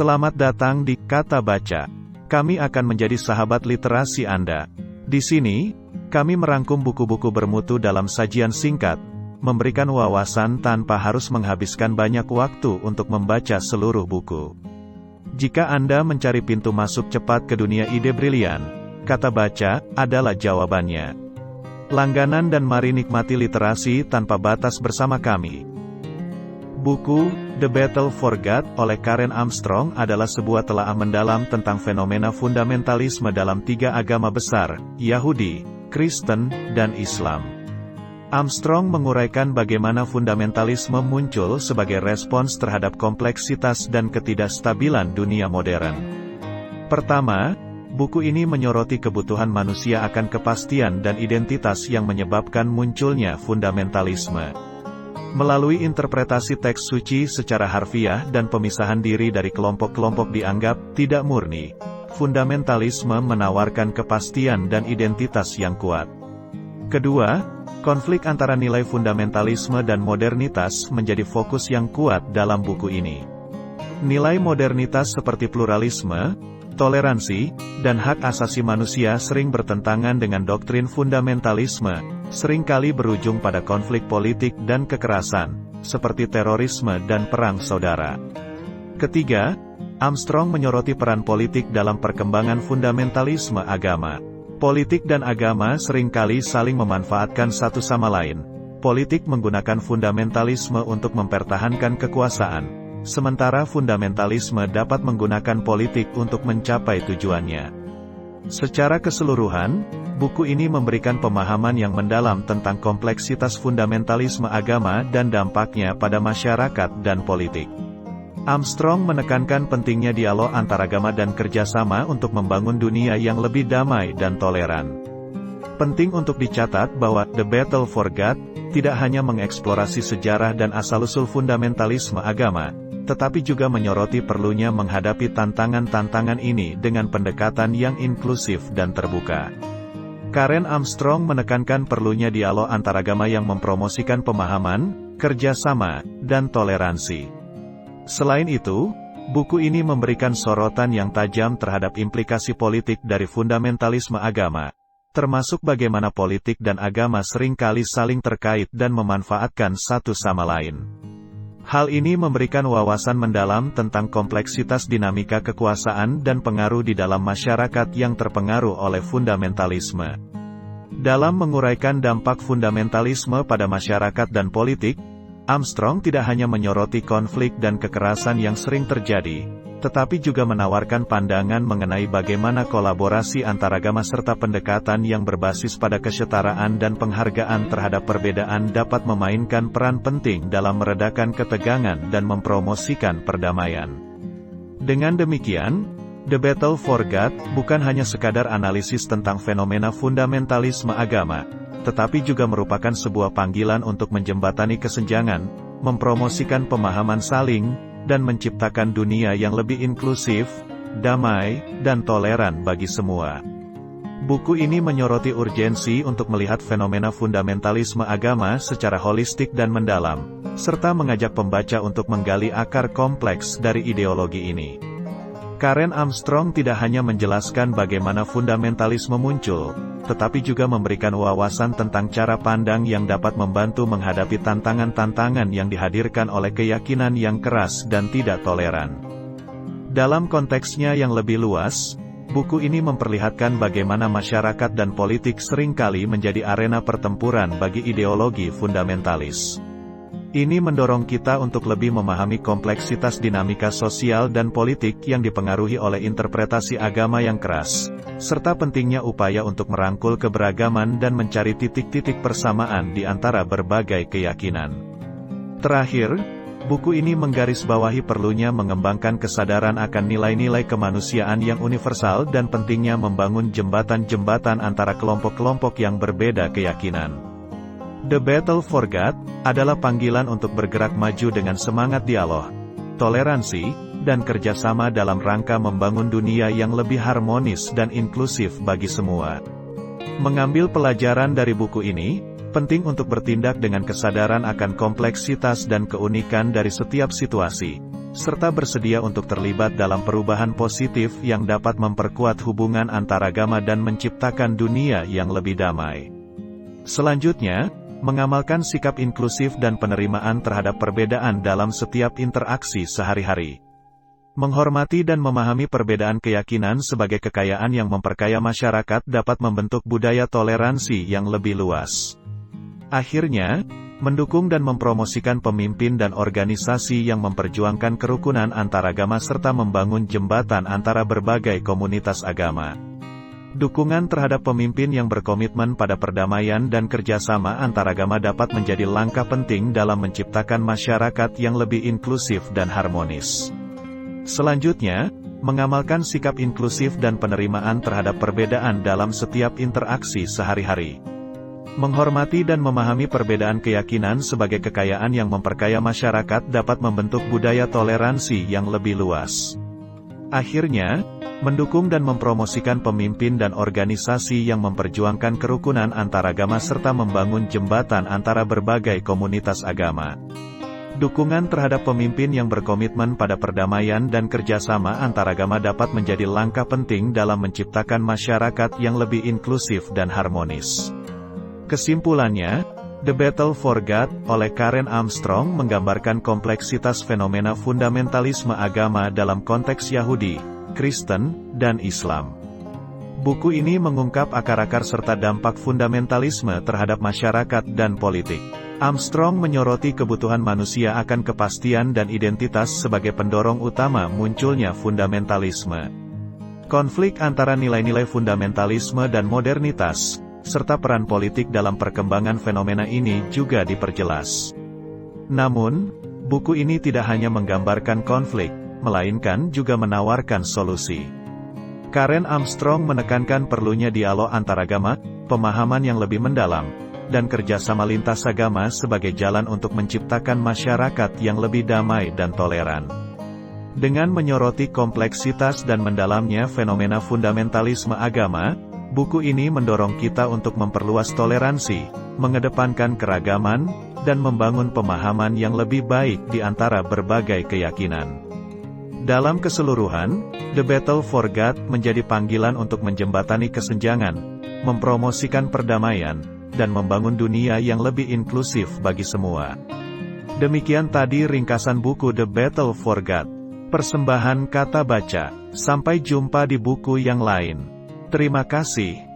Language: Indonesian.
Selamat datang di Kata Baca. Kami akan menjadi sahabat literasi Anda. Di sini, kami merangkum buku-buku bermutu dalam sajian singkat, memberikan wawasan tanpa harus menghabiskan banyak waktu untuk membaca seluruh buku. Jika Anda mencari pintu masuk cepat ke dunia ide brilian, Kata Baca adalah jawabannya. Langganan dan mari nikmati literasi tanpa batas bersama kami. Buku The Battle for God oleh Karen Armstrong adalah sebuah telaah mendalam tentang fenomena fundamentalisme dalam tiga agama besar, Yahudi, Kristen, dan Islam. Armstrong menguraikan bagaimana fundamentalisme muncul sebagai respons terhadap kompleksitas dan ketidakstabilan dunia modern. Pertama, buku ini menyoroti kebutuhan manusia akan kepastian dan identitas yang menyebabkan munculnya fundamentalisme. Melalui interpretasi teks suci secara harfiah dan pemisahan diri dari kelompok-kelompok dianggap tidak murni, fundamentalisme menawarkan kepastian dan identitas yang kuat. Kedua, konflik antara nilai fundamentalisme dan modernitas menjadi fokus yang kuat dalam buku ini. Nilai modernitas seperti pluralisme, toleransi, dan hak asasi manusia sering bertentangan dengan doktrin fundamentalisme, seringkali berujung pada konflik politik dan kekerasan, seperti terorisme dan perang saudara. Ketiga, Armstrong menyoroti peran politik dalam perkembangan fundamentalisme agama. Politik dan agama seringkali saling memanfaatkan satu sama lain. Politik menggunakan fundamentalisme untuk mempertahankan kekuasaan, sementara fundamentalisme dapat menggunakan politik untuk mencapai tujuannya. Secara keseluruhan, buku ini memberikan pemahaman yang mendalam tentang kompleksitas fundamentalisme agama dan dampaknya pada masyarakat dan politik. Armstrong menekankan pentingnya dialog antaragama dan kerjasama untuk membangun dunia yang lebih damai dan toleran. Penting untuk dicatat bahwa The Battle for God tidak hanya mengeksplorasi sejarah dan asal-usul fundamentalisme agama, tetapi juga menyoroti perlunya menghadapi tantangan-tantangan ini dengan pendekatan yang inklusif dan terbuka. Karen Armstrong menekankan perlunya dialog antaragama yang mempromosikan pemahaman, kerjasama, dan toleransi. Selain itu, buku ini memberikan sorotan yang tajam terhadap implikasi politik dari fundamentalisme agama, termasuk bagaimana politik dan agama seringkali saling terkait dan memanfaatkan satu sama lain. Hal ini memberikan wawasan mendalam tentang kompleksitas dinamika kekuasaan dan pengaruh di dalam masyarakat yang terpengaruh oleh fundamentalisme. Dalam menguraikan dampak fundamentalisme pada masyarakat dan politik, Armstrong tidak hanya menyoroti konflik dan kekerasan yang sering terjadi, tetapi juga menawarkan pandangan mengenai bagaimana kolaborasi antaragama serta pendekatan yang berbasis pada kesetaraan dan penghargaan terhadap perbedaan dapat memainkan peran penting dalam meredakan ketegangan dan mempromosikan perdamaian. Dengan demikian, The Battle for God bukan hanya sekadar analisis tentang fenomena fundamentalisme agama, tetapi juga merupakan sebuah panggilan untuk menjembatani kesenjangan, mempromosikan pemahaman saling, dan menciptakan dunia yang lebih inklusif, damai, dan toleran bagi semua. Buku ini menyoroti urgensi untuk melihat fenomena fundamentalisme agama secara holistik dan mendalam, serta mengajak pembaca untuk menggali akar kompleks dari ideologi ini. Karen Armstrong tidak hanya menjelaskan bagaimana fundamentalisme muncul, tetapi juga memberikan wawasan tentang cara pandang yang dapat membantu menghadapi tantangan-tantangan yang dihadirkan oleh keyakinan yang keras dan tidak toleran. Dalam konteksnya yang lebih luas, buku ini memperlihatkan bagaimana masyarakat dan politik seringkali menjadi arena pertempuran bagi ideologi fundamentalis. Ini mendorong kita untuk lebih memahami kompleksitas dinamika sosial dan politik yang dipengaruhi oleh interpretasi agama yang keras, serta pentingnya upaya untuk merangkul keberagaman dan mencari titik-titik persamaan di antara berbagai keyakinan. Terakhir, buku ini menggarisbawahi perlunya mengembangkan kesadaran akan nilai-nilai kemanusiaan yang universal dan pentingnya membangun jembatan-jembatan antara kelompok-kelompok yang berbeda keyakinan. The Battle for God adalah panggilan untuk bergerak maju dengan semangat dialog, toleransi, dan kerjasama dalam rangka membangun dunia yang lebih harmonis dan inklusif bagi semua. Mengambil pelajaran dari buku ini, penting untuk bertindak dengan kesadaran akan kompleksitas dan keunikan dari setiap situasi, serta bersedia untuk terlibat dalam perubahan positif yang dapat memperkuat hubungan antaragama dan menciptakan dunia yang lebih damai. Selanjutnya, mengamalkan sikap inklusif dan penerimaan terhadap perbedaan dalam setiap interaksi sehari-hari. Menghormati dan memahami perbedaan keyakinan sebagai kekayaan yang memperkaya masyarakat dapat membentuk budaya toleransi yang lebih luas. Akhirnya, mendukung dan mempromosikan pemimpin dan organisasi yang memperjuangkan kerukunan antaragama serta membangun jembatan antara berbagai komunitas agama. Dukungan terhadap pemimpin yang berkomitmen pada perdamaian dan kerjasama antaragama dapat menjadi langkah penting dalam menciptakan masyarakat yang lebih inklusif dan harmonis. Selanjutnya, mengamalkan sikap inklusif dan penerimaan terhadap perbedaan dalam setiap interaksi sehari-hari. Menghormati dan memahami perbedaan keyakinan sebagai kekayaan yang memperkaya masyarakat dapat membentuk budaya toleransi yang lebih luas. Akhirnya, mendukung dan mempromosikan pemimpin dan organisasi yang memperjuangkan kerukunan antaragama serta membangun jembatan antara berbagai komunitas agama. Dukungan terhadap pemimpin yang berkomitmen pada perdamaian dan kerjasama antaragama dapat menjadi langkah penting dalam menciptakan masyarakat yang lebih inklusif dan harmonis. Kesimpulannya, The Battle for God, oleh Karen Armstrong menggambarkan kompleksitas fenomena fundamentalisme agama dalam konteks Yahudi, Kristen, dan Islam. Buku ini mengungkap akar-akar serta dampak fundamentalisme terhadap masyarakat dan politik. Armstrong menyoroti kebutuhan manusia akan kepastian dan identitas sebagai pendorong utama munculnya fundamentalisme. Konflik antara nilai-nilai fundamentalisme dan modernitas, serta peran politik dalam perkembangan fenomena ini juga diperjelas. Namun, buku ini tidak hanya menggambarkan konflik, melainkan juga menawarkan solusi. Karen Armstrong menekankan perlunya dialog antaragama, pemahaman yang lebih mendalam, dan kerjasama lintas agama sebagai jalan untuk menciptakan masyarakat yang lebih damai dan toleran. Dengan menyoroti kompleksitas dan mendalamnya fenomena fundamentalisme agama, buku ini mendorong kita untuk memperluas toleransi, mengedepankan keragaman, dan membangun pemahaman yang lebih baik di antara berbagai keyakinan. Dalam keseluruhan, The Battle for God menjadi panggilan untuk menjembatani kesenjangan, mempromosikan perdamaian, dan membangun dunia yang lebih inklusif bagi semua. Demikian tadi ringkasan buku The Battle for God. Persembahan Kata Baca. Sampai jumpa di buku yang lain. Terima kasih.